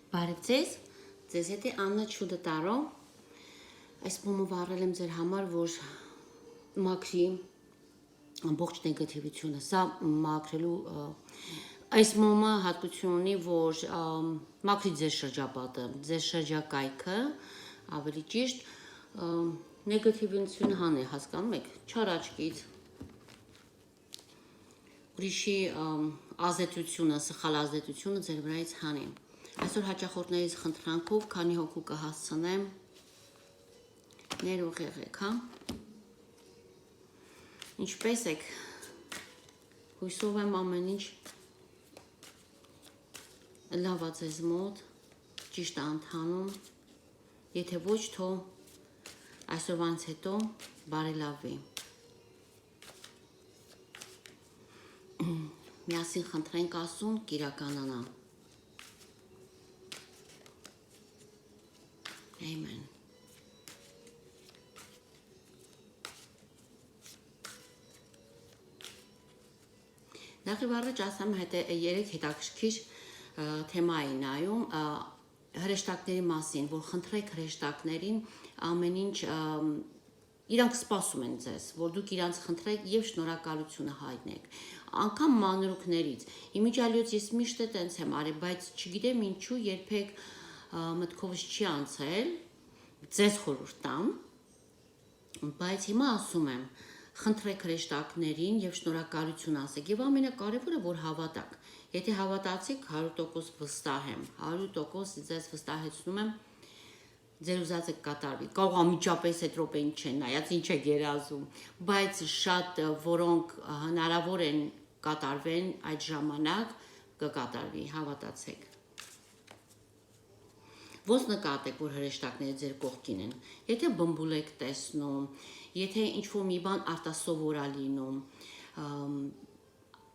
Բարև ձեզ հետ է Աննա Չուդտարո, այս բումը վառել եմ ձեր համար, որ մաքրի ամբողջ նեգատիվությունը, սա մաքրելու այս մոմը հատկություն ունի, որ մաքրի ձեր շրջապատը, ձեր շրջակայքը, ավելի ճիշտ, նեգատիվությունը հան է, հասկանում եք, չար աչքից, ուրիշի ազդեցությունը, սխալ ազդեցությունը ձեր վրայից հանի։ Այսօր հաճախորդներից խնդրանքով քանի հոգու կհասցնեմ ներող եղեք, հա։ Ինչպես եք, հույսով եմ ամեն ինչ լավ է ձեզ մոտ, ճիշտ է ընթանում, եթե ոչ թող այսօրվանից հետո բարելավվի։ Միասին խնդրենք Աստծուն կիրականանա։ Amen. Նախ առաջ ասեմ երեք հետաքրքիր թեմա էի նայում հրեշտակների մասին, որ խնդրեք հրեշտակներին ամեն ինչ իրանք սպասում են ձեզ, որ դուք իրանց խնդրեք եւ շնորհակալությունը հայտնեք։ Անկամ մանրուքներից։ Իմիջիալից ես միշտ տենց եմ արել, բայց չգիտեմ ինչու երբեք մտքովս չի անցել, ձեզ խորհուրդ տամ, բայց հիմա ասում եմ, խնդրեք հրեշտակներին եւ շնորհակալություն ասեք եւ ամենակարևորը որ հավատաք։ Եթե հավատացիք 100% վստահ եմ, 100% ձեզ վստահեցնում եմ ձեր ուզածը կատարվի։ Կարող ամիջապես այդ րոպեին չեն նայած ինչ է գերազում, բայց շատ որոնք հնարավոր են կատարվեն այդ ժամանակ կկատարվի, հավատացեք։ Ոնց նկատեք, որ հրեշտակները ձեր կողքին են։ Եթե բմբուլ եք տեսնում, եթե ինչ-որ մի բան արտասովոր է լինում,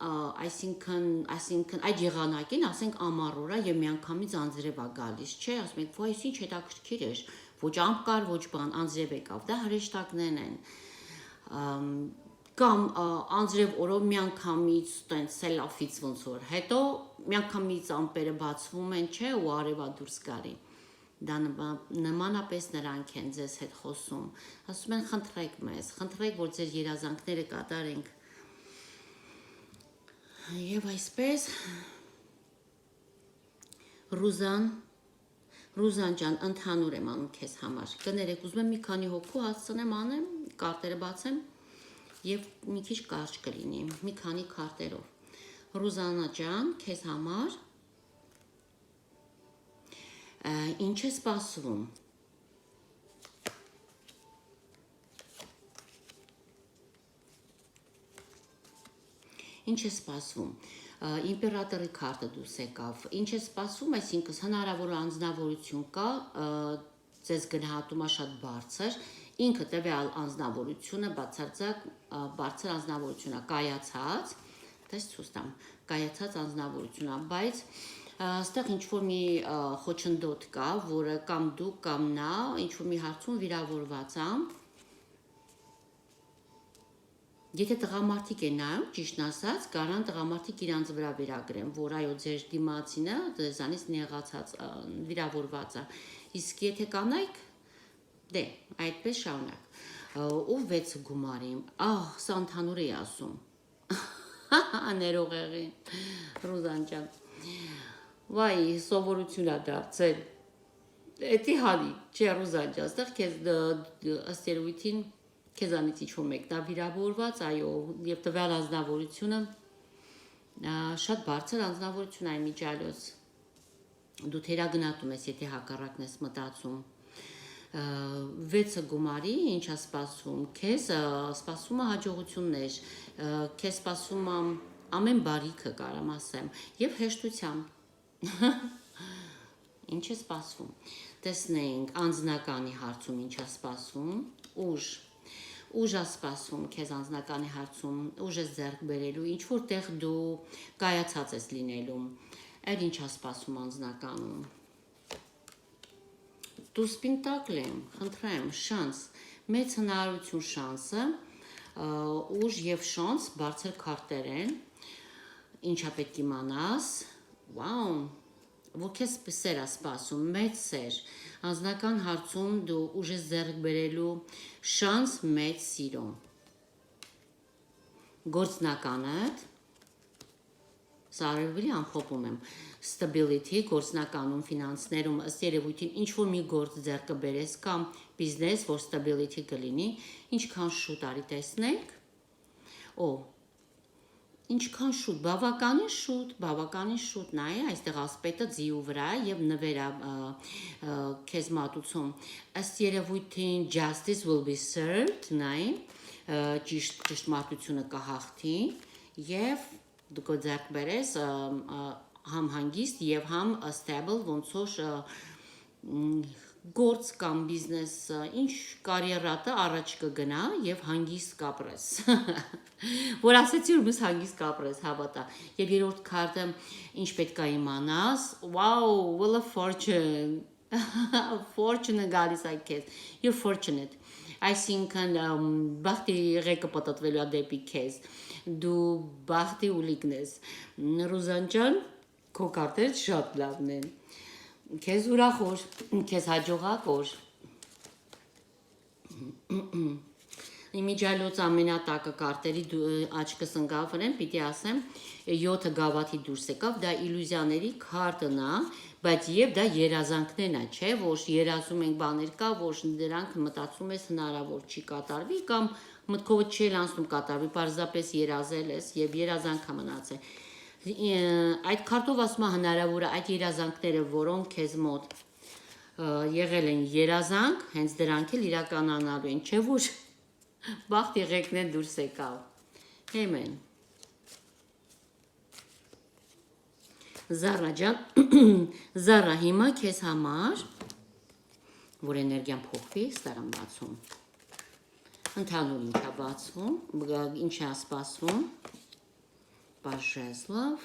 այսինքն այդ եղանակին, ասենք ամառ օր է եւ միանգամից անձրև է գալիս, չէ, ասում եք, «Ոայ, ինչ հետաքրքիր էր, ոչ ամպ կար, ոչ բան, անձրև եկավ»։ Դա հրեշտակներն են։ Կամ անձրև օրով միանգամից տենց սելավից ոնց որ, հետո միանգամից ամպերը բացվում են, չէ, ու արևա դուրս գալի։ Դա նմանապես նրանք են ձեզ հետ խոսում, ասում են խնդրեք մեզ, խնդրեք, որ ձեր երազանքները կատարենք։ Եվ այսպես Ռուզան ջան, ընդհանուր եմ անում քեզ համար։ Կներեք, ուզում եմ մի քանի հոգու հասցնեմ անեմ, կարտերը բացեմ եւ մի քիչ կարճ կլինի, մի քանի քարտերով։ Ռուզանա ջան, քեզ համար ինչ է սպասվում։ Ինչ է սպասվում։ Իմպերատորի քարտը դուրս եկավ։ Ինչ է սպասվում, այսինքն հնարավոր անձնավորություն կա, ձեզ գնահատումա շատ բարձր, ինքը տվյալ անձնավորությունը բացարձակ բարձր անձնավորություն է, կայացած, դες ցույց տամ, կայացած անձնավորություն է, բայց այստեղ ինչ-որ մի խոչընդոտ կա, որը կամ դու կամ նա ինչ-որ մի հարցում վիրավորված է։ Եթե տղամարդիկ է նայում, ճիշտն ասած, կարան տղամարդիկ իրանց վրա վերագրեն, որ այո, ձեր դիմացինը ձեզանից նեղացած, վիրավորված է։ Իսկ եթե կանայք, դե, այդպես շարունակ։ Ու 6 գումարի, սա ընդհանուր է ասում։ Ներող եղի, Ռուզան ջան։ Վայ, սովորություն է դարձել։ Էդի հալի, չէ, Ռուզան ջան, այստեղ քեզ ըստ երևույթին քեզանից ինչ-որ մեկն է վիրավորված, այո, եւ տվյալ անձնավորությունը շատ բարձր անձնավորություն է իմիջիալոց։ Դու թերագնահատում ես, եթե հակառակն ես մտածում։ 6 գումարի, ինչ է սպասում, քեզ սպասում է հաջողություններ, քեզ սպասում է ամեն բարիքը կարամ ասեմ, եւ հեշտությամբ։ Ինչ է սպասվում։ Տեսնենք անձնականի հարցում ինչ է սպասվում, ուժ է սպասում քեզ անձնականի հարցում, ուժ ես ձեռք բերելու, ինչ որտեղ դու կայացած ես լինելու, այլ ինչ է սպասում անձնականում։ Դուս պինտակլեմ, խնդրեմ, շանս, մեծ հնարավորություն շանսը, ուժ եւ շանս բարձր քարտեր են, ինչա պետք իմանաս, վաու, որ քեզ սեր է սպասում, մեծ սեր, անձնական հարցում դու ուժ ես ձեռք բերելու շանս մեծ սիրո։ Գործնականդ, սա արևելի ամփոփում եմ, stability, գործնականում, ֆինանսներում, ըստ երևույթին ինչ-որ մի գործ ձեռքը բերես կամ բիզնես, որ stability կլինի, ինչքան շուտ արի տեսնենք, ինչքան շուտ, բավականին շուտ, նայ, այստեղ ասպետը ձիու վրա եւ նվերա քեզ մատուցում, ըստ երևույթին justice will be served, նայ, ճշմարտությունը կհաղթի եւ դու կձեռք բերես համ հանգիստ եւ համ stable, ոնց որ գործ կամ բիզնես, ինչ կարիերատը առաջ կգնա եւ հանգիստ կապրես։ Որ ասեցի որ ես հանգիստ կապրես, հավատա։ Եվ երրորդ քարտը ինչ պետք է իմանաս, wow, will of fortune. Fortune գալիս է քեզ։ You're fortunate. Այսինքն բախտի ղեկը պատտվելու է դեպի քեզ։ Դու բախտի ուլիկն ես։ Ռուզան ջան, քո կարտերը շատ լավն են։ Քեզ ուրախոր, քեզ հաջողակոր։ Իմիջայլոց ամենատակը կարտերի աչքս ընկավ վրեն, պիտի ասեմ 7 գավաթի դուրս եկավ, դա իլյուզիաների քարտն է, բայց եւ դա երազանքներն է, չէ, որ երազում ենք բաներ կա, որ դրանք մտածում ես հնարավոր չի կատարվի կամ մտքովդ չի անցնում կատարվի, պարզապես երազել ես եւ երազանքը մնացել։ Այդ քարտով ասում է հնարավոր է այդ երազանքները, որոնք քեզ մոտ եղել են երազանք, հենց դրանք էլ իրականանալու են, չէ՞ որ բախտ եղեկն է դուրս եկավ։ Հեմեն։ Զարա ջան, Զարա հիմա քեզ համար, որ էներգիան փոխվի, ստարամ բացում։ Ընդհանուր ինչ է բացվում, ինչ է սպասվում։ Բաժեզլով,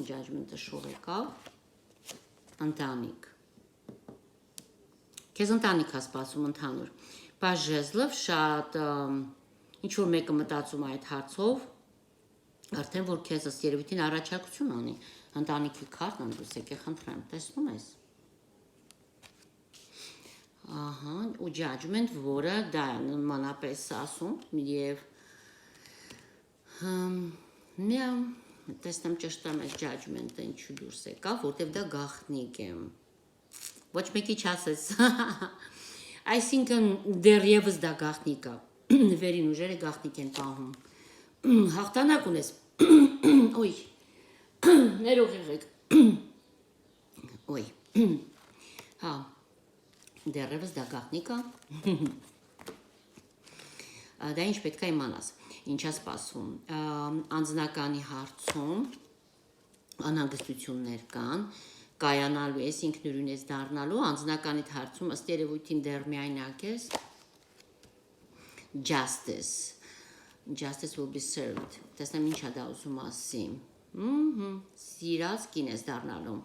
judgment-ը շուռ եկավ։ Ընտանիք։ Քեզ ընտանիք է սպասում ընդհանուր։ Բաժեզլով շատ ինչ-որ մեկը մտածում այդ հարցով, արդեն որ քեզ ըստ երևույթին առաջարկություն անի, ընտանիքի քարտն դուրս եկե խնդրեմ, տեսնում ես։ Ահա, ու judgment, որը դա նմանապես ասում եւ տեսնեմ ճշտեմ այս judgment-ը ինչու դուրս եկավ, որտեվ դա գաղտնիք է։ Ոչ մեկի չասես։ Այսինքն դեռևս դա գաղտնիք է։ Վերին ուժերը գաղտնիք են պահում։ Հաղթանակ ունես։ Ոյ։ Ներող եղեք։ Ոյ։ Հա։ Դեռևս դա գաղտնիք է։ Դա ինչ պետք է իմանաս։ Ինչ է սպասում։ Անձնականի հարցում անհանգստություններ կան, կայանալու ես, ինքնուրույն ես դառնալու, անձնականիդ հարցում ըստ երևույթին դեռ միայնակ ես։ Justice will be served. Տեսնեմ ինչ է դա ուզում ասի։ Սիրած կին ես դառնալու։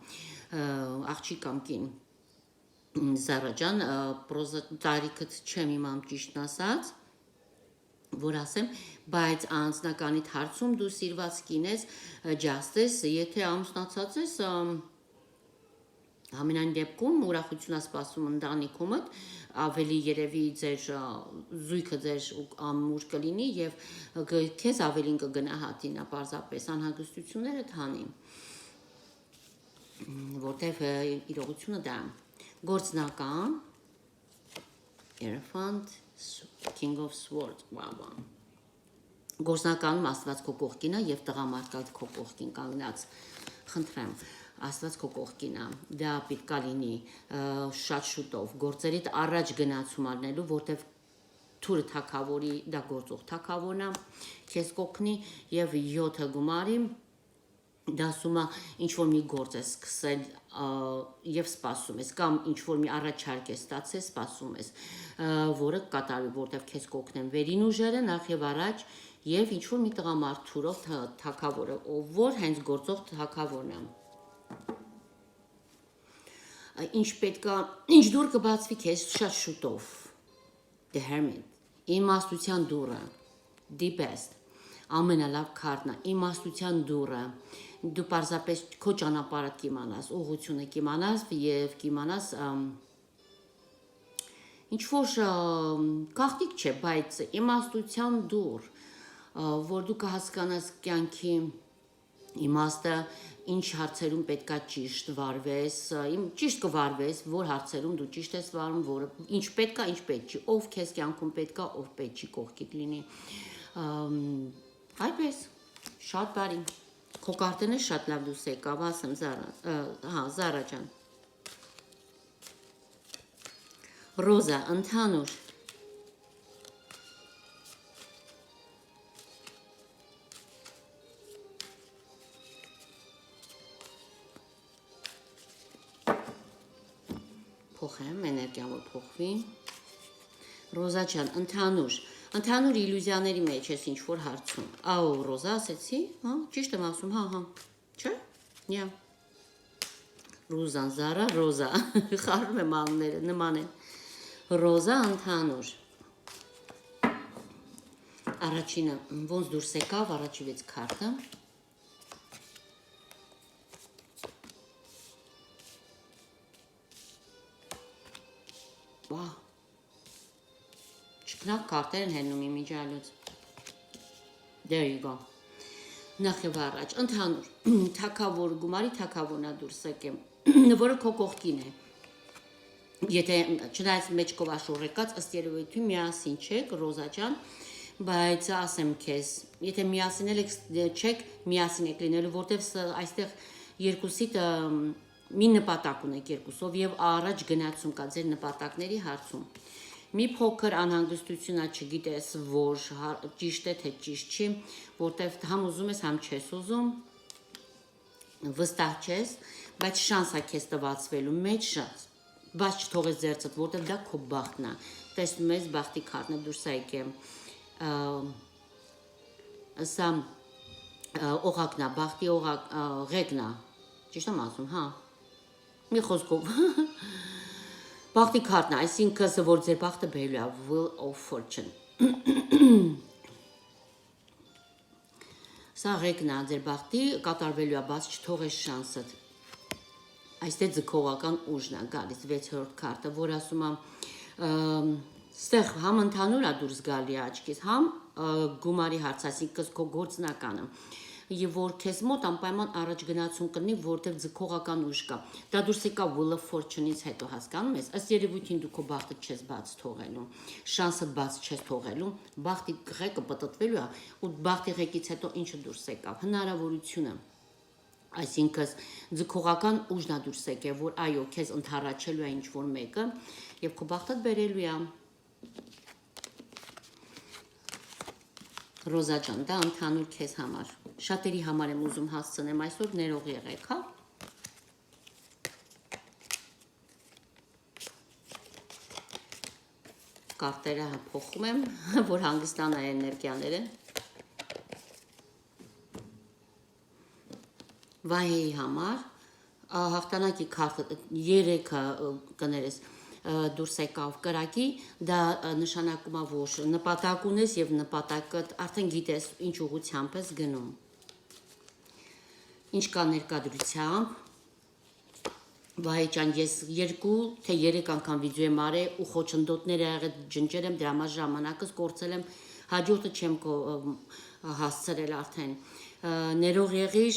Աղջիկ կամ կին։ Զարա ջան, պրոզա տարիքդ չեմ իմամ ճիշտն ասած, որ ասեմ, բայց անձնականիդ հարցում դու սիրված կին ես, justice, եթե ամուսնացած ես, ամենայն դեպքում ուրախություն է սպասում ընտանիքումդ, ավելի երևի ձեր զույգը ձեր ամուր կլինի եւ քեզ ավելին կգնահատի նա պարզապես անհանգստությունները թանի, որտեվ իրողությունը դա գործնական Elephant, King of Swords, wow. Գործնականում Աստված քո կողքին է եւ տղամարդկալ քո կողքին կանգնած, խնդրեմ, Աստված քո կողքին է, դա պետք է լինի շատ շուտով, գործերիդ առաջ գնացում առնելու, որտեվ թուրը թակավորի, դա գործող թակավորն է, քեզ կողքնի եւ 7 գումարի դասում է ինչ-որ մի գործ է սկսել եւ սպասում ես կամ ինչ-որ մի առաջարկ է ստացել, սպասում ես, որը կատարվի, որտեվ քեզ կօգնեն վերին ուժերը նախ եւ առաջ եւ ինչ-որ մի տղամարդ թուրով թակավորը, ով որ հենց գործող թակավորն է։ Ինչ պետքա, ինչ դուր կբացվի քեզ շատ շուտով։ The Hermit, իմաստության դուռը, the best, ամենալավ քարտն է, իմաստության դուռը, դու պարզապես քո ճանապարհը կիմանաս, ուղղությունը կիմանաս եւ կիմանաս ինչ որ գաղտնիք չէ, բայց իմաստության դուր, որ դու կհասկանաս կյանքի իմաստը, ինչ հարցերում պետքա ճիշտ վարվես, ճիշտ կվարվես, որ հարցերում դու ճիշտ ես վարում, որը ինչ պետքա, ինչ պետք չի, ով քեզ կյանքում պետքա, ով պետք չի կողքիդ լինի։ Այդպես, շատ բարի։ Քո կարտենը շատ լավ դուրս եկավ, ասեմ Զարա ջան։ Ռոզա, ընդհանուր։ Փոխեմ, էներգիան որ փոխվի։ Ռոզա ջան, ընդհանուր իլյուզիաների մեջ ես ինչ որ հարցում։ Աո, Ռոզա ասեցի, հա, ճիշտ եմ ասում, հա, չէ՞։ Նյա։ Ռուզան, Զարա, Ռոզա, խառնում եմ անունները, նման են։ Ռոզա, ընդհանուր։ Առաջինը ոնց դուրս եկավ, առաջի 6 քարտը։ Վա։ Չքնակ քարտեր են հելնում իմիջալուց։ There you go։ Նախ եւ առաջ, ընդհանուր, թակավոր, գումարի թակավորնա դուրս եկեմ, որը քո կողքին է։ Եթե չնայած մեջքով աշուռեկած, ըստ երևույթին միասին չեք, Ռոզա ջան, բայց ասեմ քեզ, եթե միասին չեք, միասին եք լինելու, որտեվ այստեղ երկուսիդ մի նպատակ ունեք երկուսով եւ առաջ գնացում կա ձեր նպատակների հարցում։ Մի փոքր անհանգստությունա չգիտես, որ ճիշտ է թե ճիշտ չի, որտեվ համ ուզում ես, համ չես ուզում, վստահ չես, բայց շանս է քեզ տվածվելու, մեծ շանս, բայց չթողես ձերծդ, որտեվ դա քո բախտն է։ Տեսնում ես բախտի քարտն է դուրս եկել։ Սա օղակն է, բախտի ղեկն է, ճիշտ եմ ասում, հա։ Մի խոսքով բախտի քարտն է, այսինքն որ ձեր բախտը բերելու է Wheel of Fortune։ Սա ղեկն է ձեր բախտի, կատարվելու է, բաց չթողես շանսդ։ Այստեղ ձգողական ուժն է գալիս 6-րդ քարտը, որ ասում է ստեղ համ ընդհանուր է դուրս գալի աչքից, համ գումարի հարց, այսինքն քո գործնականը։ Եվ որ քեզ մոտ անպայման առաջ գնացում կլինի, որտեղ ձգողական ուժ կա։ Դա դուրս եկա Wheel of Fortune-ից հետո, հասկանում ես, ըստ երևույթին դու քո բախտը չես բաց թողելու, շանսը բաց չես թողելու, բախտի ղեկը պտտվելու է, ու բախտի ղեկից հետո ինչը դուրս եկավ, հնարավորությունը։ Այսինքն ձգողական ուժն է դուրս եկել, որ այո, քեզ ընդառաջելու է ինչ-որ մեկը, եւ քո բախտը բերելու է։ Ռոզա ջան, դա ընդհանուր քեզ համար։ Շատերի համար եմ ուզում հասցնեմ այսօր, ներող եղեք, հա։ Կարտերը փոխում եմ, որ հանգստանա էներգիաները։ Վայեի համար հաղթանակի քարտը 3-ը կներես դուրս եկավ կրակի, դա նշանակում է, որ նպատակ ունես եւ նպատակը արդեն գիտես ինչ ուղղությամբ ես գնում։ Ինչ կա ներկայությամբ։ Վայ ջան, ես 2 թե 3 անգամ վիդեո եմ արել ու խոչընդոտներ եղել, ջնջել եմ, դրա համար ժամանակս կորցել եմ, հաջորդը չեմ հասցրել արդեն։ Ներող եղիր,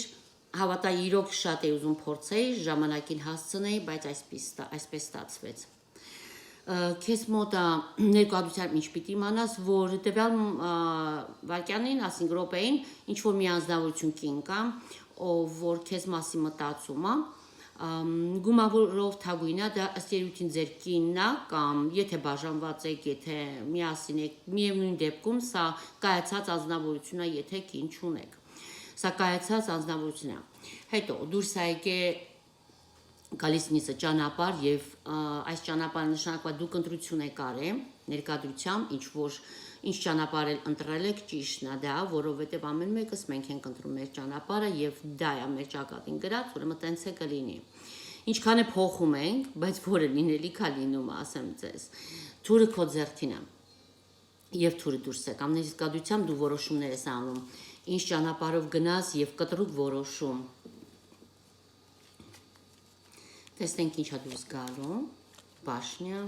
հավատա իրոք շատ էի ուզում փորձեի, ժամանակին հասցնեի, բայց այսպես ստացվեց։ Քեզ մոտ ներկայությամբ ինչ պիտի իմանաս, որ տվյալ վարքյանին, ասենք րոպեին, ինչ որ մի անձնավորություն կին կա, ով որ քեզ մասի մտածում է, գումարով թագույն է, դա ըստ երևույթին ձեր կինն է, կամ եթե բաժանված եք, եթե միասին եք, միևնույն դեպքում սա կայացած անձնավորություն է, եթե կին չունեք։ Սա կայացած անձնավորություն է։ Հետո դուրս է եկել գալիս նիսը ճանապարհ եւ այս ճանապարհը նշանակում է դուք ընտրություն եք արել ներկայությամբ ինչ ճանապարհ ընտրել եք ճիշտն է դա, որովհետեւ ամեն մեկս մենք ենք ընտրում մեր ճանապարհը եւ դա է մեր ճակատին գրած, ուրեմն տենց է կլինի։ Ինչքան է փոխում ենք, բայց որը լինելիք է լինում, ասեմ ձեզ։ Թուրը քո ձեռքին է։ Եվ թուրը դուրս է կամ ներկայությամբ դու որոշումներ ես անում։ ինչ ճանապարհով գնաս եւ կտրուկ որոշում։ Տեսնենք ինչա դուրս գալու։ Բաշնյա,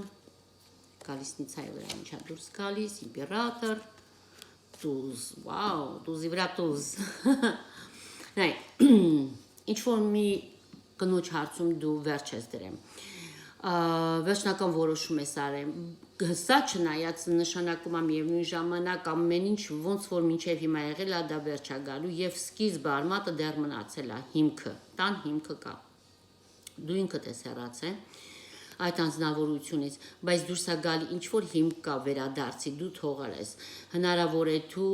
Կալիսնիցայի վրա ինչա դուրս գալիս, իմպերատոր, տուզ, վաու, տուզի վրա տուզ։ Նայ, ինչ որ մի կնոջ հարցում դու վերջ ես դրեմ։ Վերջնական որոշում ես արել։ Սա չնայած նշանակում է միևնույն ժամանակ ամեն ինչ ոնց որ մինչև հիմա եղել է դա վերջ է գալու եւ սկիզբը արմատը դեռ մնացել է հիմքը, տան հիմքը կա։ Դու ինքդ ես հեռացել այդ անձնավորությունից, բայց դուրս է գալի ինչ որ հիմք կա վերադարձի, դու թողել ես։ Հնարավոր է դու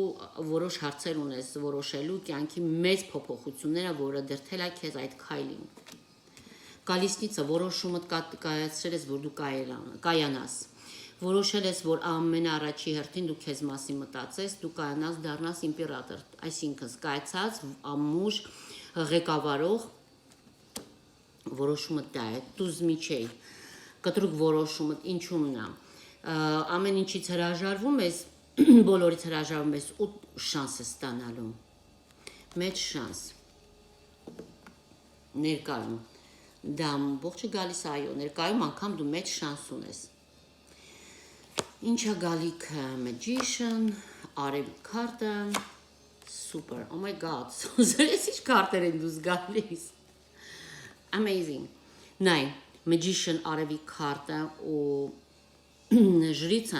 որոշ հարցեր ունես որոշելու կյանքի մեծ փոփոխությունները, որը դրթել է քեզ այդ քայլին։ Կալիսնիցը որոշումդ կայացրել ես, որ դու կայանաս։ Որոշել ես, որ ամենաառաջի հերթին դու քեզ մասին մտածես, դու կայանաս դառնաս իմպերատոր, այսինքն սկայացած ամուր ղեկավարող որոշումը դա է, դուզ միջեյ, կտրուկ որոշումը ինչումն է, ամեն ինչից հրաժարվում ես, բոլորից հրաժարվում ես ու շանս ես ստանալու, մեծ շանս, ներկայում, դա ամբողջը գալիս այո, ներկայում անգամ դու մեծ շանս ունես, ինչա գալիքը Magician, արևի քարտը, super, oh my god, զրես ինչ քարտեր են դուզ գալիս, amazing, նայ, Magician արևի քարտը ու ժրիցը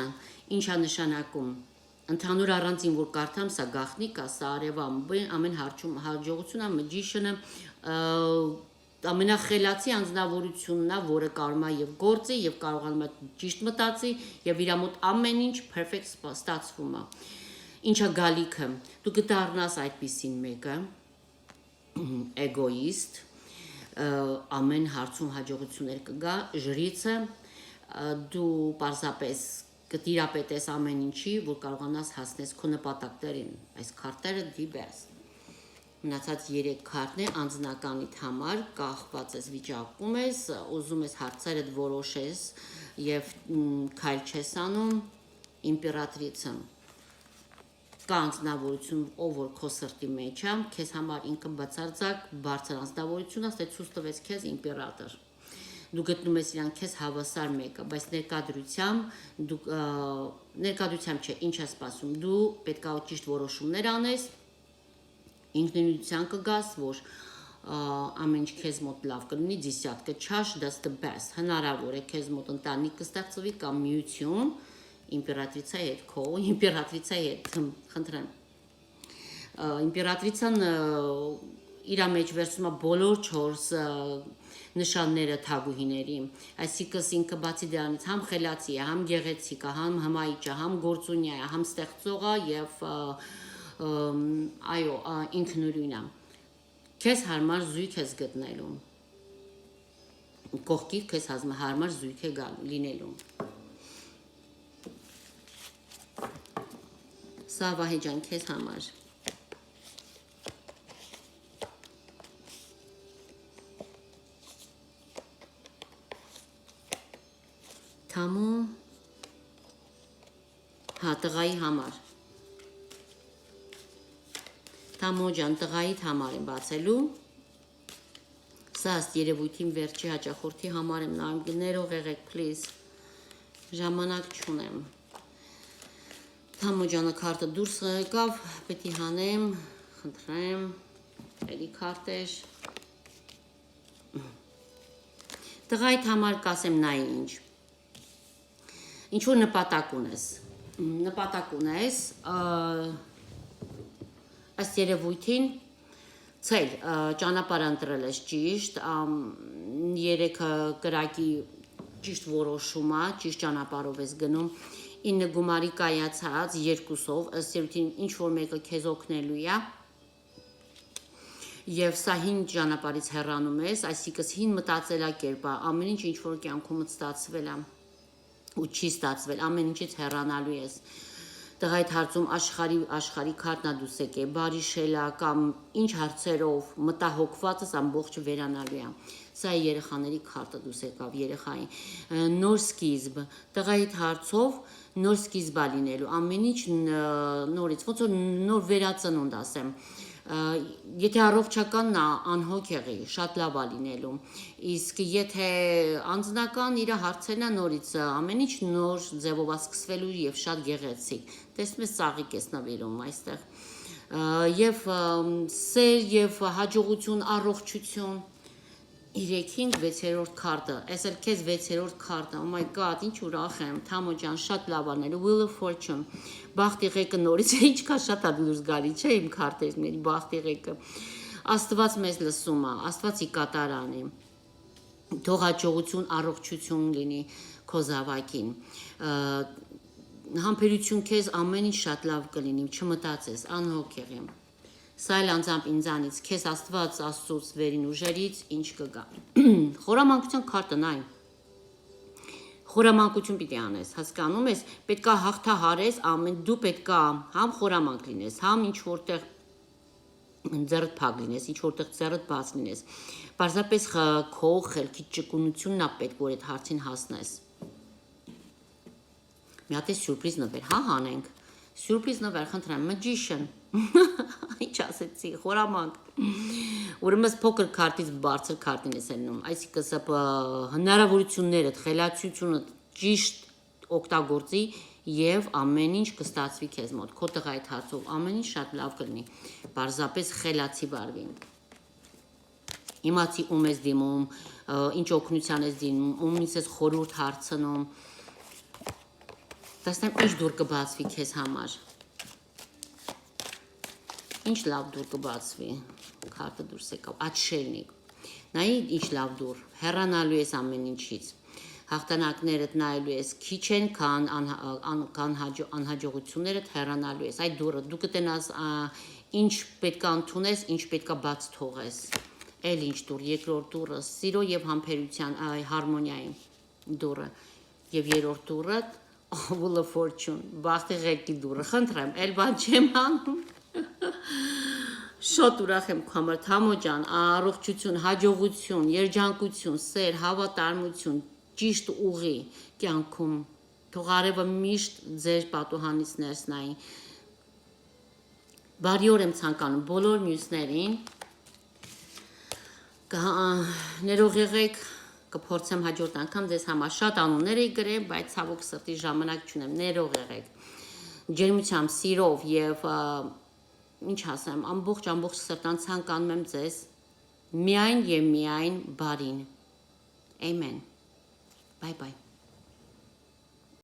ինչա նշանակում, ընդհանուր առանցին որ կարդամ սա գաղտնիք է, սա արևը ամեն հաջողությունը Magician-ը ամենախելացի անձնավորությունն է, որը կարող է եւ գործի եւ կարողանում է ճիշտ մտածի եւ իր մոտ ամեն ինչ perfect ստացվում է։ Ինչա գալիքը, դու կդառնաս այդպիսին մեկը, էգոիստ, ամեն հարցում հաջողություններ կգա, ժրիցը, դու պարզապես կտիրապետես ամեն ինչի, որ կարողանաս հասնես քո նպատակներին, այս քարտերը the best։ Մնացած 3 քարտն է անձնականիդ համար, կախված ես վիճակում ես, ուզում ես հարցերդ որոշես եւ քայլ չես անում, իմպերատրիցը։ Կա անձնավորություն, ով որ քո սրտի մեջ է, քեզ համար ինքը բացարձակ բարձր անձնավորություն է, ստե ցույց տվեց քեզ իմպերատոր։ Դու գտնում ես իրան քեզ հավասար մեկը, բայց ներկայությամբ չէ, ինչ է սպասում, դու պետք է ճիշտ որոշումներ անես, ինքնինության կգաս, որ ամեն ինչ քեզ մոտ լավ կլինի, դիսյատկը չաշ, that's the best, հնարավոր է քեզ մոտ ընտանիք կստեղծվի կամ միություն, իմպերատրիցայի հետ քո, իմպերատրիցայի հետ, խնդրեմ, իմպերատրիցան իր մեջ վերցնում է բոլոր 4 նշանները թագուհիների, այսինքն ինքը բացի դրանից համ խելացի է, համ գեղեցիկ է, համ հմայիչ է, համ գործունյա է, համ ստեղծող է եւ այո, ինքնուրույն է։ Քեզ հարմար զույգ ես գտնելու։ Կողքիդ քեզ հարմար զույգ է լինելու։ Սա Վահե ջան քեզ համար։ Թամու հա տղայի համար։ Թամու ջան տղայիդ համար եմ բացելու։ Սա ըստ երևույթին վերջի հաճախորդի համար եմ նայում, ներող եղեք please։ Ժամանակ չունեմ։ Թամու ջանը քարտը դուրս եկավ, պետք է հանեմ, խնդրեմ, էլի քարտեր։ Տղայիդ համար կասեմ նայ ինչ։ Ինչ որ նպատակ ունես, ըստ երևույթին ցել ճանապարհ ընտրել ես ճիշտ, 3 կրակի ճիշտ որոշում է, ճիշտ ճանապարհով ես գնում, 9 գումարի կայացած 2-ով, ըստ երևույթին ինչ որ մեկը քեզ օգնելու է, եւ սա հին ճանապարհից հեռանում ես, այսինքն հին մտածելակերպ է, ամեն ինչ ինչ որ կյանքում ստացվել է ու չի ստացվել, ամեն ինչից հեռանալու ես։ Տղայիդ հարցում աշխարհի քարտն դուս եկե, բարի շելա կամ ինչ հարցերով մտահոգվածս ամբողջը վերանալու է։ Սա երեխաների քարտը դուս եկավ երեխային։ Նոր սկիզբ, տղայիդ հարցով նոր սկիզբ է լինելու, ամեն ինչ նորից, ոնց որ նոր վերածնունդ ասեմ։ Եթե առողջականն է անհոգեղի, շատ լավ է լինելու։ Իսկ եթե անձնական իր հարցերն է նորից ամեն ինչ նոր ձևով է սկսվելու եւ շատ գեղեցիկ։ Տեսնում ես ծաղիկ ես նվիրում այստեղ։ Եվ սեր եւ հաջողություն, առողջություն 3-5-6-րդ քարտը, այս էլ քեզ 6-րդ քարտը, oh my god, ինչ ուրախ եմ, Թամո ջան, շատ լավ անել, Wheel of Fortune, բախտի ղեկը նորից ինչքան շատ է դուրս գալի, չէ՞ իմ քարտերների բախտի ղեկը, Աստված մեզ լսում է, Աստված ի կատարանի, թող հաջողություն, առողջություն լինի քո զավակին, համբերություն քեզ ամեն ինչ շատ լավ կլինի, չմտածես, անհոգեղ եմ, Սա էլ անձամբ ինձանից, քեզ Աստված Աստծուց վերին ուժերից ինչ կգա։ Խորամանկության քարտը նայ։ Խորամանկություն պիտի անես, հասկանում ես, պետքա հաղթահարես, դու պետքա համ խորամանկ լինես, համ ինչ որտեղ ձեռդ փակ լինես, ինչ որտեղ ձեռդ բաց լինես։ Պարզապես քո խելքի ճկունությունն է պետք, որ այդ հարցին հասնես։ Մի հատ է սյուրպրիզ նվեր, հա հանենք։ Սյուրպրիզ նվեր, խնդրեմ, magician։ Ինչ ասեցի, խորամանկ։ Ուրեմն փոքր քարտից բարձր քարտին ես ելնում, այսինքն հնարավորությունները, խելացությունը ճիշտ օգտագործի եւ ամեն ինչ կստացվի քեզ մոտ։ Քո տղայիդ հարցով ամեն ինչ շատ լավ կլինի։ Պարզապես խելացի վարվի։ Իմացի ում ես դիմում, ինչ օգնության ես դիմում, ումից ես խորհուրդ հարցնում։ Տեսնեմ ինչ դուր կբացվի քեզ համար։ Ինչ լավ դուր կբացվի, քարտը դուրս եկավ, աչելնիկ, նայի ինչ լավ դուր, հեռանալու ես ամեն ինչից, հաղթանակներդ նայելու ես, քիչ են, քան անհաջողություններդ հեռանալու ես, այդ դուրը, դու կտենաս ինչ պետքա ընդունես, ինչ պետքա բաց թողես, էլ ինչ դուր, երկրորդ դուրը, սիրո և համբերության, հարմոնիայի դուրը, և երրորդ դուրը, Wheel of Fortune, բախտի ղեկի դուրը, խնդրեմ, էլ բան չեմ անում։ Շատ ուրախ եմ քո համար, Թամո ջան, առողջություն, հաջողություն, երջանկություն, սեր, հավատարմություն, ճիշտ ուղի կյանքում, թող արևը միշտ ձեր պատուհանից ներս նայի։ Բարի օր եմ ցանկանում բոլոր մյուսներին։ Ներող եղեք, կփորձեմ հաջորդ անգամ ձեզ համար շատ անուններ էի գրել, բայց ցավոք սրտի ժամանակ չունեմ, ներող եղեք։ Ջերմությամբ, սիրով եւ ինչ ասեմ, ամբողջ սրտան ցանկանում եմ ձեզ միայն եւ միայն բարին։ Amen. Bye bye.